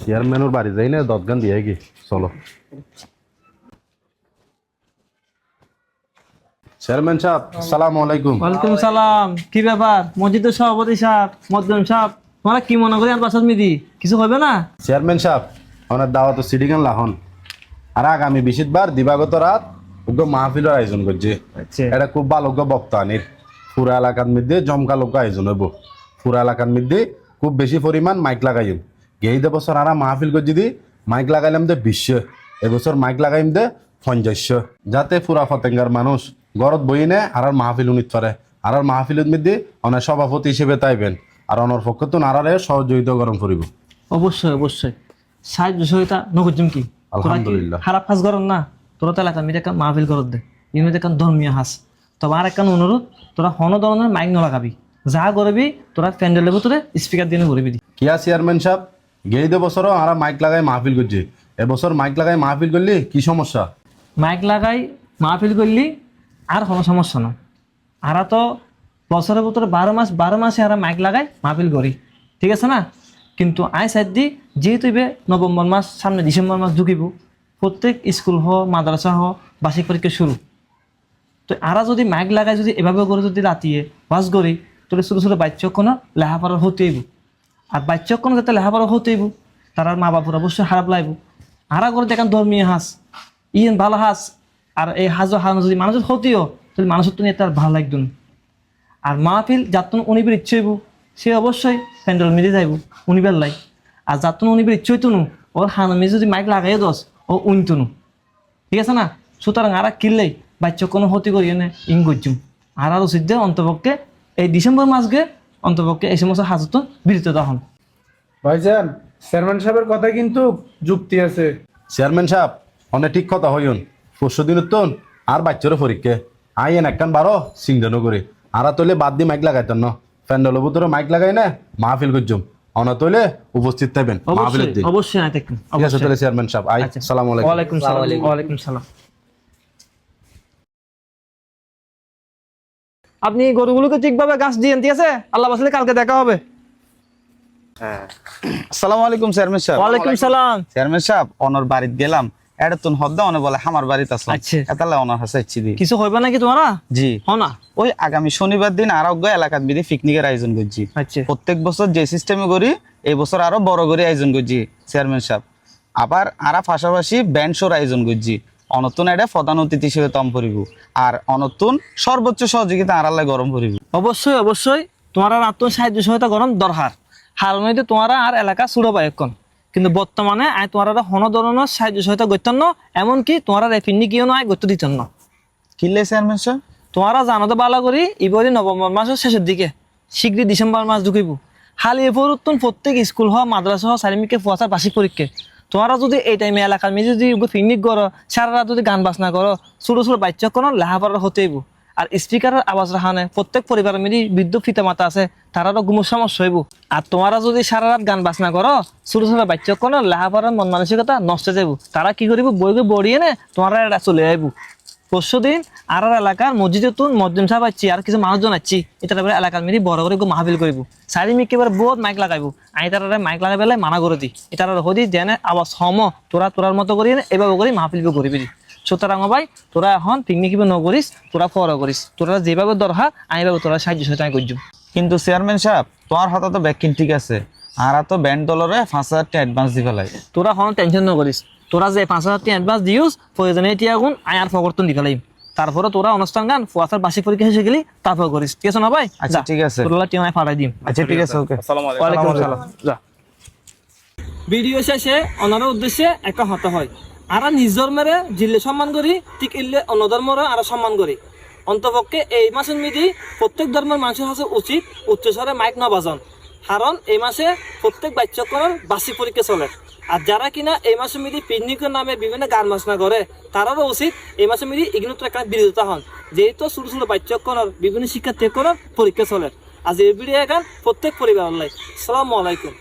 চেয়ারম্যানের বাড়ি যাই না দতগান দিয়ে কি চলো। চেয়ারম্যান সাহেব আসসালামু আলাইকুম। ওয়ালাইকুম সালাম। কি ব্যাপার? মসজিদের সভাপতি সাহেব, মদ্দুম সাহেব, তোমরা কি মনে করি আর বাসার মিদি কিছু হবে না? চেয়ারম্যান সাহেব আমার দাওয়াত সিডিগান লাহন আর আগামী বৃহস্পতিবার দিবাগত রাত উগ্র মাহফিলের আয়োজন করছে। এটা খুব ভালো বক্তা আনির পুরা এলাকার মধ্যে জমকালোক আয়োজন হইব। পুরা এলাকার মধ্যে খুব বেশি পরিমাণ মাইক লাগাইম। এই দে বছর আর মাহফিল করে যদি মাইক লাগাইলাম দে 20 এবছর মাইক লাগাইম দে 50 যাতে পুরা ফতেঙ্গার মানুষ গরত বই নে আর মাহফিল উনিত পারে। আর মাহফিলের মধ্যে অনেক সভাপতি হিসেবে তাইবেন আর অনর পক্ষ তো নারারে সহযোগিতা গরম করিব। অবশ্যই অবশ্যই সাহায্য সহযোগিতা নগরজম কি আলহামদুলিল্লাহ। খারাপ কাজ করন না, তোরা তো এলাকা মিলে একটা মাহফিল করত দে, ইমেতে একটা ধর্মীয় হাস। তবে আর একটা অনুরোধ, তোরা হন ধরনের মাইক ন লাগাবি, যা করবি তোরা প্যান্ডেলের ভিতরে স্পিকার দিয়ে করবি। কিয়া চেয়ারম্যান সাহেব গেই দে বছরও আর মাইক লাগাই মাহফিল করছে, এবছর মাইক লাগাই মাহফিল করলি কি সমস্যা? মাইক লাগাই মাহফিল করলি আর কোনো সমস্যা না। আর তো বছরের ভিতরে 12 মাসে আর মাইক লাগাই মাহফিল করি, ঠিক আছে না? কিন্তু আই সাইড দি যেহেতু নভেম্বর মাস সামনে ডিসেম্বর মাস ঢুকিব, প্রত্যেক স্কুল মাদ্রাসা বার্ষিক পরীক্ষা শুরু। তো আরা যদি মাইক লাগাই যদি এভাবে করে যদি রাতিয়ে বাস করি, তাহলে ছোটো ছোটো বাচ্চাক্ষণও লেখাপড়া হতেইব। আর বাচ্চাক্ষণ যাতে লেখাপড়া হতেইব, তার মা বাপুর অবশ্যই খারাপ লাগব। আরা করে দেখেন ধর্মীয় হাস ইন ভালো হাস, আর এই হাজর হারানো যদি মানুষের হতেও তাহলে মানুষের তো নিয়ে তার ভালো লাগতো না। আর মাহফিল যাতন উনিবের ইচ্ছে হইব সে অবশ্যই প্যান্ডেল মিলে যাইব উনিবের লাই। আর যাতন উনিবের ইচ্ছে হইতো নু ওর হানামি যদি মাইক লাগাই দোস ও উনতো নু, ঠিক আছে না? সুতরাং আরা কিনলেই বাচ্চা কোনো ক্ষতি করি এনে ইং করছুম। আর আরও সিদ্ধ অন্তপক্ষে এই ডিসেম্বর মাসকে অন্তপক্ষে এই সমস্ত হাজত বিরত তখন। ভাইজান চেয়ারম্যান সাহেবের কথা কিন্তু যুক্তি আছে। চেয়ারম্যান সাহেব অনেক ঠিক কথা হইন, পরশু দিন তো আর বাচ্চারও পরীক্ষা আইন একখান 12 সিংদানো করে আর তৈলে বাদ দিয়ে মাইক লাগাইতেন না, প্যান্ডেলের ভিতরে মাইক লাগাই না মাহফিল করছুম। অনা তৈলে উপস্থিত থাকবেন মাহফিলের দিন। অবশ্যই না থাকবেন। ঠিক আছে তাহলে চেয়ারম্যান সাহেব আই আসসালামু আলাইকুম। ওয়ালাইকুম সালাম। ওয়ালাইকুম সালাম। আপনি গরুগুলোকে ঠিকভাবে ঘাস দিয়েন, ঠিক আছে? আল্লাহ বাসলে কালকে দেখা হবে। আসসালামু আলাইকুম চেয়ারম্যান সাহেব। ওয়ালাইকুম সালাম। চেয়ারম্যান সাহেব অনর বাড়িতে গেলাম, এটা তুন হদ্দা অনে বলে আমার বাড়িতে আসলাম, আচ্ছা। এতালে অনর হাসে ইচ্ছি দি কিছু হইবা নাকি তোমারা? জি না ওই আগামী শনিবার দিন আরোগ্য এলাকাত বিধি পিকনিকের আয়োজন করছি। আচ্ছা প্রত্যেক বছর যে সিস্টেমে করি এই বছর আরো বড় করে আয়োজন করছি চেয়ারম্যান সাহেব। আবার আরা পাশাপাশি ব্যান্ড শোর আয়োজন করছি। অনতুন এটা প্রধান অতিথি হিসেবে তম করিব আর অনতুন সর্বোচ্চ সহযোগিতা আড়ালে গরম করিব। অবশ্যই অবশ্যই তোমার আত্ম সাহায্য সহায়তা গরম দরকার। হার নইতে তোমারা আর এলাকা ছুড়ো পাই এখন, কিন্তু বর্তমানে আয় তোমার হন ধরনের সাহায্য সহায়তা করতেন না, এমনকি তোমার রেফিনি কিও নয় গত্য দিতেন না। কিনলে চেয়ারম্যান সাহেব তোমরা জানো তো ভালো করি এবারে নভেম্বর মাসের শেষের দিকে শীঘ্রই ডিসেম্বর মাস ঢুকিব। হালি এরপর প্রত্যেক স্কুল মাদ্রাসা সারিমিকে ফুয়াশার বার্ষিক পরীক্ষা। তোমরা যদি এই টাইমে এলাকার মেয়ে যদি পিকনিক করো, সারা রাত যদি গান বাজনা করো, ছোটো ছোটো বাচ্চা কোনো লেখাপড়া হতেইব। আর স্পিকারের আওয়াজ রাখানে প্রত্যেক পরিবারের মেয়ে বৃদ্ধ পিতা মাতা আছে, তারারও ঘুমোর সমস্যা হইব। আর তোমরা যদি সারা রাত গান বাজনা করো, ছোটো ছোটো বাচ্চা কোনো লেখাপড়ার মন মানসিকতা নষ্ট যাইব। তারা কি করিব বইকে বড়িয়ে নে তোমরা এটা চলে যাইব। পরশু দিন আর এলাকার মসজিদে তুন মসজিদ সাহেব আছি আর কিছু মানুষজন আছি, এটা এলাকার মেয়ে বড় করে মাহফিল করব। চারি মিকে এবার বহুত মাইক লাগাইব, আমি তারা মাইক লাগাই পেলে মানা করে দিই। এটা হদি যেনে আবার সম তোরা তোরার মতো করি এভাবে করি মাহফিল করবি। সুতরাং ভাই তোরা এখন পিকনিক নকরিস, তোরা ফরা করিস, তোরা যেভাবে দরকার আমি ভাবে তোরা সাহায্য সহায়তা করছি। কিন্তু চেয়ারম্যান সাহেব তোমার হাতে তো ব্যাকিং ঠিক আছে, আর তো ব্যান্ড দলরে 5,000 টাকা অ্যাডভান্স দি ফেলাই। তোরা এখন টেনশন নকরিস, তোরা যে 5,000 টাকা অ্যাডভান্স দিউস প্রয়োজনে এটিয়া গুণ আয়ার ফকরতন দি ফেলাই। তারপরে তোরা অনুষ্ঠান গান ফুয়াশার বার্ষিক পরীক্ষা শেষে গেলি তারপর করিস, ঠিক আছে না ভাই? আচ্ছা ঠিক আছে, তোরা টিমায় ফাটাই দিম। আচ্ছা ঠিক আছে, ওকে। ওয়ালাইকুম আসসালাম। যা ভিডিও শেষে অনার উদ্দেশ্যে একটা হতে হয় আর নিজের মেরে জিল্লে সম্মান করি, ঠিক ইল্লে অন্য ধর্মরা আর সম্মান করি। অন্তপক্ষে এই মাসের মিদি প্রত্যেক ধর্মের মানুষের কাছে উচিত উচ্চস্বরে মাইক না বাজান, কারণ এই মাসে প্রত্যেক বাচ্চাকরণ বার্ষিক পরীক্ষা চলে। আর যারা কিনা এই মাসের মিদি পিকনিকের নামে বিভিন্ন গান বাজনা করে, তারারও উচিত এই মাসের মিদি এগুলো তো একটা বিরোধিতা হন, যেহেতু ছোটো ছোটো বাচ্চাকরণ বিভিন্ন শিক্ষার্থীকরণ পরীক্ষা চলে। আজ এই ভিডিও গান প্রত্যেক পরিবার। আসসালামু আলাইকুম।